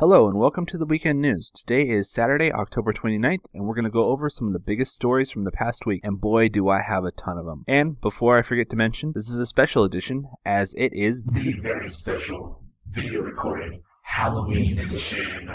Hello and welcome to the Weekend News. Today is Saturday, October 29th, and we're going to go over some of the biggest stories from the past week, and boy do I have a ton of them. And before I forget to mention, this is a special edition, as it is the very special video recorded Halloween edition.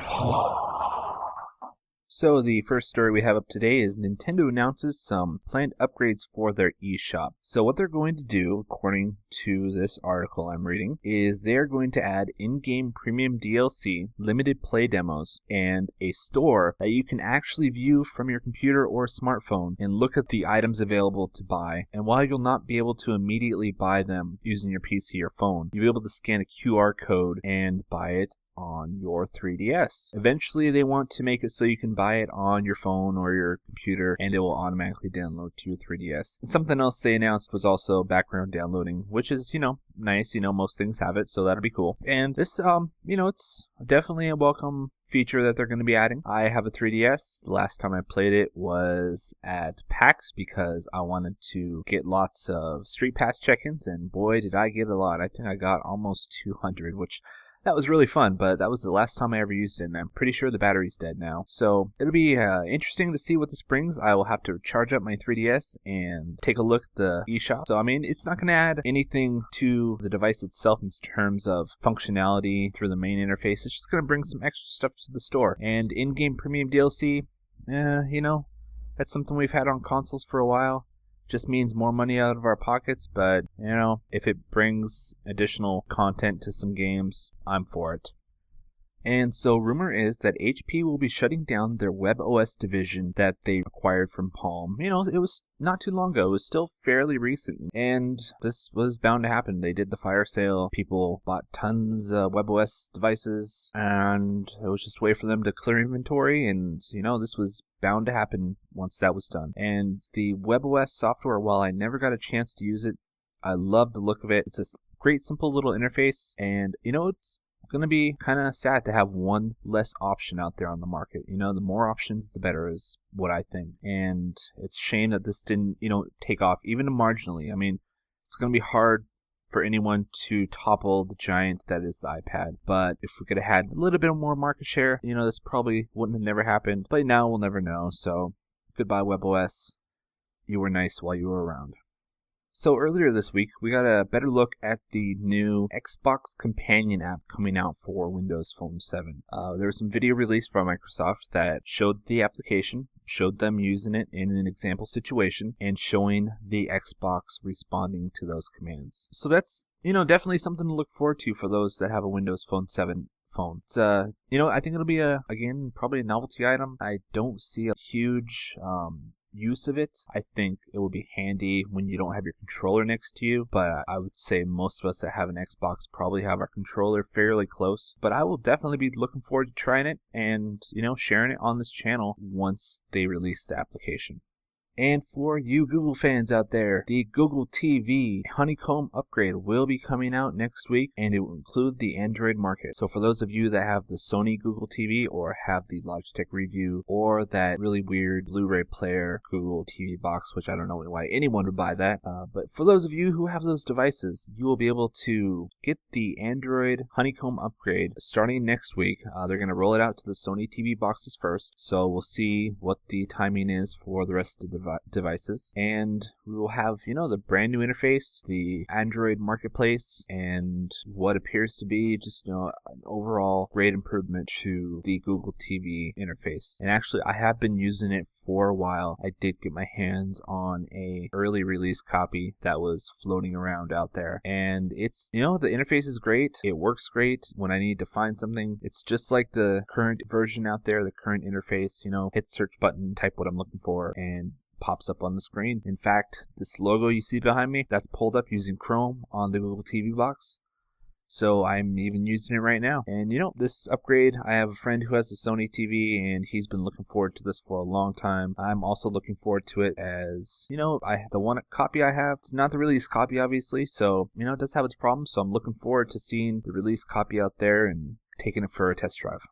So the first story we have up today is Nintendo announces some planned upgrades for their eShop. So what they're going to do, according to this article I'm reading, is they're going to add in-game premium DLC, limited play demos, and a store that you can actually view from your computer or smartphone and look at the items available to buy. And while you'll not be able to immediately buy them using your PC or phone, you'll be able to scan a QR code and buy it on your 3DS. Eventually they want to make it so you can buy it on your phone or your computer and it will automatically download to your 3DS. And something else they announced was also background downloading, which is, nice. Most things have it, so that'll be cool. And this, it's definitely a welcome feature that they're going to be adding. I have a 3DS. The last time I played it was at PAX because I wanted to get lots of Street Pass check-ins, and boy did I get a lot. I think I got almost 200, which that was really fun, but that was the last time I ever used it, and I'm pretty sure the battery's dead now. So it'll be interesting to see what this brings. I will have to charge up my 3DS and take a look at the eShop. So, it's not going to add anything to the device itself in terms of functionality through the main interface. It's just going to bring some extra stuff to the store. And in-game premium DLC, that's something we've had on consoles for a while. Just means more money out of our pockets, but if it brings additional content to some games, I'm for it. And so rumor is that HP will be shutting down their webOS division that they acquired from Palm. It was not too long ago. It was still fairly recent. And this was bound to happen. They did the fire sale. People bought tons of webOS devices. And it was just a way for them to clear inventory. And, this was bound to happen once that was done. And the webOS software, while I never got a chance to use it, I love the look of it. It's a great, simple little interface. And, it's going to be kind of sad to have one less option out there on the market. The more options, the better is what I think. And it's a shame that this didn't, take off even marginally. It's going to be hard for anyone to topple the giant that is the iPad. But if we could have had a little bit more market share, this probably wouldn't have never happened. But now we'll never know. So goodbye, webOS. You were nice while you were around. So earlier this week, we got a better look at the new Xbox Companion app coming out for Windows Phone 7. There was some video released by Microsoft that showed the application, showed them using it in an example situation, and showing the Xbox responding to those commands. So that's, definitely something to look forward to for those that have a Windows Phone 7 phone. It's, I think it'll be, probably a novelty item. I don't see a huge use of it. I think it will be handy when you don't have your controller next to you, but I would say most of us that have an Xbox probably have our controller fairly close. But I will definitely be looking forward to trying it and, sharing it on this channel once they release the application. And for you Google fans out there, the Google TV Honeycomb upgrade will be coming out next week, and it will include the Android market. So for those of you that have the Sony Google TV or have the Logitech Review or that really weird Blu-ray player Google TV box, which I don't know why anyone would buy that, but for those of you who have those devices, you will be able to get the Android Honeycomb upgrade starting next week. They're going to roll it out to the Sony TV boxes first, so we'll see what the timing is for the rest of the devices, and we will have the brand new interface, the Android marketplace, and what appears to be just an overall great improvement to the Google TV interface. And actually I have been using it for a while. I did get my hands on a early release copy that was floating around out there, and it's the interface is great. It works great when I need to find something. It's just like the current version out there, the current interface. Hit the search button, type what I'm looking for, and pops up on the screen. In fact, this logo you see behind me, that's pulled up using Chrome on the Google TV box. So I'm even using it right now. And this upgrade, I have a friend who has a Sony TV and he's been looking forward to this for a long time. I'm also looking forward to it as, the one copy I have, it's not the release copy obviously, so, it does have its problems. So I'm looking forward to seeing the release copy out there and taking it for a test drive.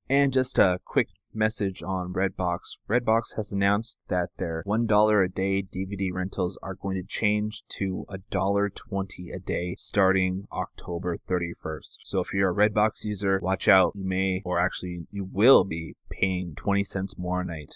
And just a quick message on Redbox. Redbox has announced that their $1 a day DVD rentals are going to change to $1.20 a day starting October 31st. So if you're a Redbox user, watch out. You may, or actually you will be paying 20 cents more a night.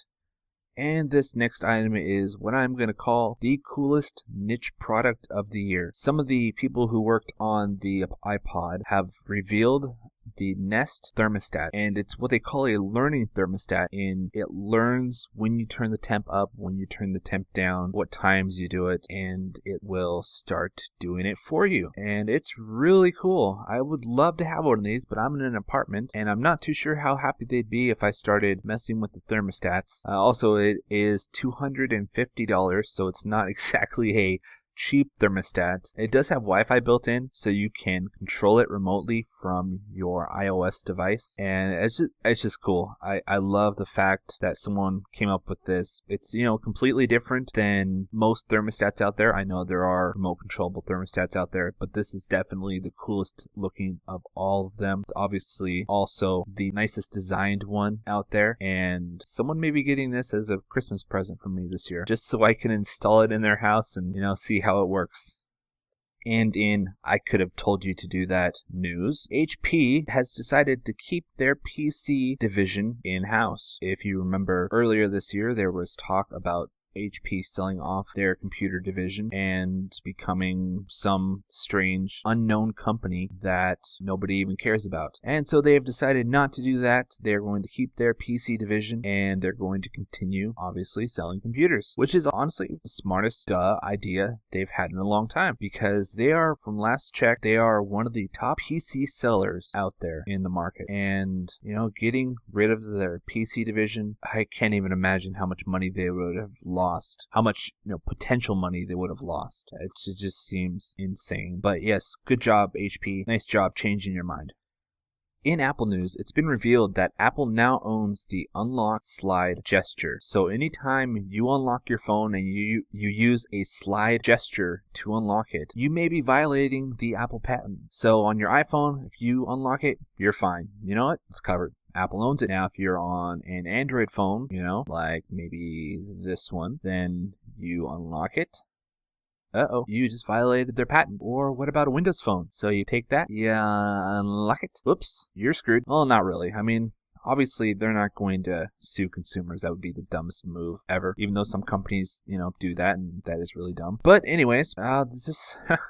And this next item is what I'm going to call the coolest niche product of the year. Some of the people who worked on the iPod have revealed the Nest thermostat, and it's what they call a learning thermostat. It learns when you turn the temp up, when you turn the temp down, what times you do it, and it will start doing it for you. And it's really cool. I would love to have one of these, but I'm in an apartment and I'm not too sure how happy they'd be if I started messing with the thermostats. Also, it is $250, so it's not exactly a cheap thermostat. It does have Wi-Fi built in, so you can control it remotely from your iOS device, and it's just cool. I love the fact that someone came up with this. It's, completely different than most thermostats out there. I know there are remote controllable thermostats out there, but this is definitely the coolest looking of all of them. It's obviously also the nicest designed one out there, and someone may be getting this as a Christmas present from me this year, just so I can install it in their house and, see how it works. And in I could have told you to do that news, HP has decided to keep their PC division in-house. If you remember earlier this year, there was talk about HP selling off their computer division and becoming some strange unknown company that nobody even cares about. And so they have decided not to do that. They're going to keep their PC division and they're going to continue, obviously, selling computers, which is honestly the smartest idea they've had in a long time, because they are, from last check, they are one of the top PC sellers out there in the market. And, getting rid of their PC division, I can't even imagine how much money they would have lost. How much potential money they would have lost. It just seems insane. But yes, good job, HP. Nice job changing your mind. In Apple news, it's been revealed that Apple now owns the unlock slide gesture. So anytime you unlock your phone and you use a slide gesture to unlock it, you may be violating the Apple patent. So on your iPhone, if you unlock it, you're fine. You know what? It's covered. Apple owns it. Now, if you're on an Android phone, like maybe this one, then you unlock it. You just violated their patent. Or what about a Windows phone? So you take that, you unlock it. Whoops, you're screwed. Well, not really. I mean, obviously, they're not going to sue consumers. That would be the dumbest move ever, even though some companies, do that, and that is really dumb. But anyways,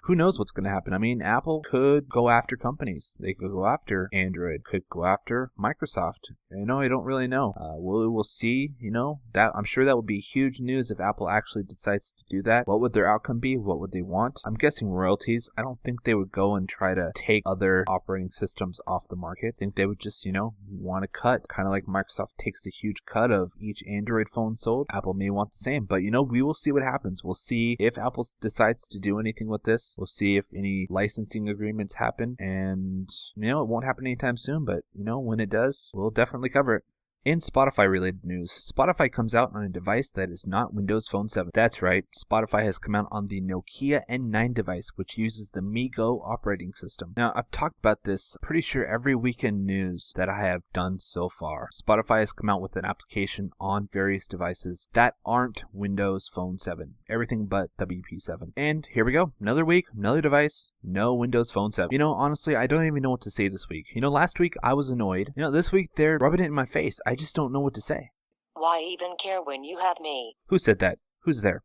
who knows what's going to happen? I mean, Apple could go after companies. They could go after Android, could go after Microsoft. I don't really know. We'll see, that I'm sure that would be huge news if Apple actually decides to do that. What would their outcome be? What would they want? I'm guessing royalties. I don't think they would go and try to take other operating systems off the market. I think they would just, want to cut, kind of like Microsoft takes a huge cut of each Android phone sold. Apple may want the same, but we will see what happens. We'll see if Apple decides to do anything with this. We'll see if any licensing agreements happen, and it won't happen anytime soon, but when it does, we'll definitely cover it. In Spotify-related news, Spotify comes out on a device that is not Windows Phone 7. That's right, Spotify has come out on the Nokia N9 device, which uses the MeeGo operating system. Now, I've talked about this pretty sure every weekend news that I have done so far. Spotify has come out with an application on various devices that aren't Windows Phone 7. Everything but WP7. And here we go. Another week, another device, no Windows Phone 7. Honestly, I don't even know what to say this week. Last week I was annoyed. This week they're rubbing it in my face. I just don't know what to say. Why even care when you have me? Who said that? Who's there?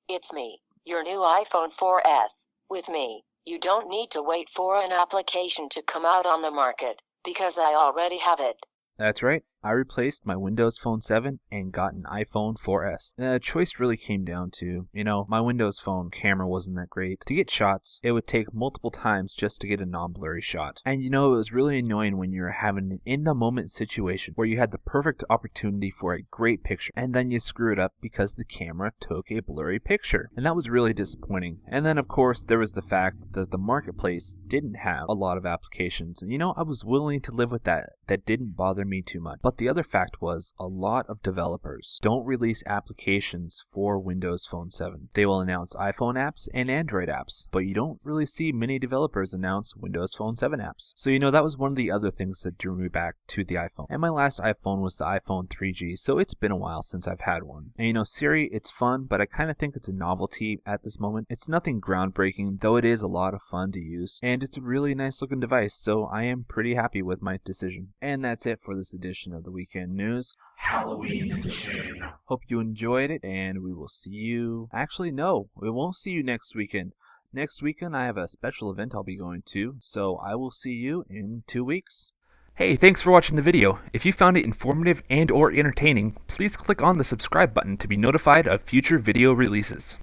It's me, your new iPhone 4S. With me, you don't need to wait for an application to come out on the market, because I already have it. That's right. I replaced my Windows Phone 7 and got an iPhone 4S. The choice really came down to, my Windows Phone camera wasn't that great. To get shots, it would take multiple times just to get a non-blurry shot. And it was really annoying when you were having an in-the-moment situation where you had the perfect opportunity for a great picture, and then you screw it up because the camera took a blurry picture. And that was really disappointing. And then, of course, there was the fact that the marketplace didn't have a lot of applications. And I was willing to live with that. That didn't bother me too much. But But the other fact was a lot of developers don't release applications for Windows Phone 7. They will announce iPhone apps and Android apps, but you don't really see many developers announce Windows Phone 7 apps. So that was one of the other things that drew me back to the iPhone. And my last iPhone was the iPhone 3G, so it's been a while since I've had one. And Siri, it's fun, but I kind of think it's a novelty at this moment. It's nothing groundbreaking, though it is a lot of fun to use, and it's a really nice looking device, so I am pretty happy with my decision. And that's it for this edition of the Weekend News. Halloween edition. Hope you enjoyed it, and we will see you... Actually, no, we won't see you next weekend. Next weekend, I have a special event I'll be going to, so I will see you in 2 weeks. Hey, thanks for watching the video. If you found it informative and or entertaining, please click on the subscribe button to be notified of future video releases.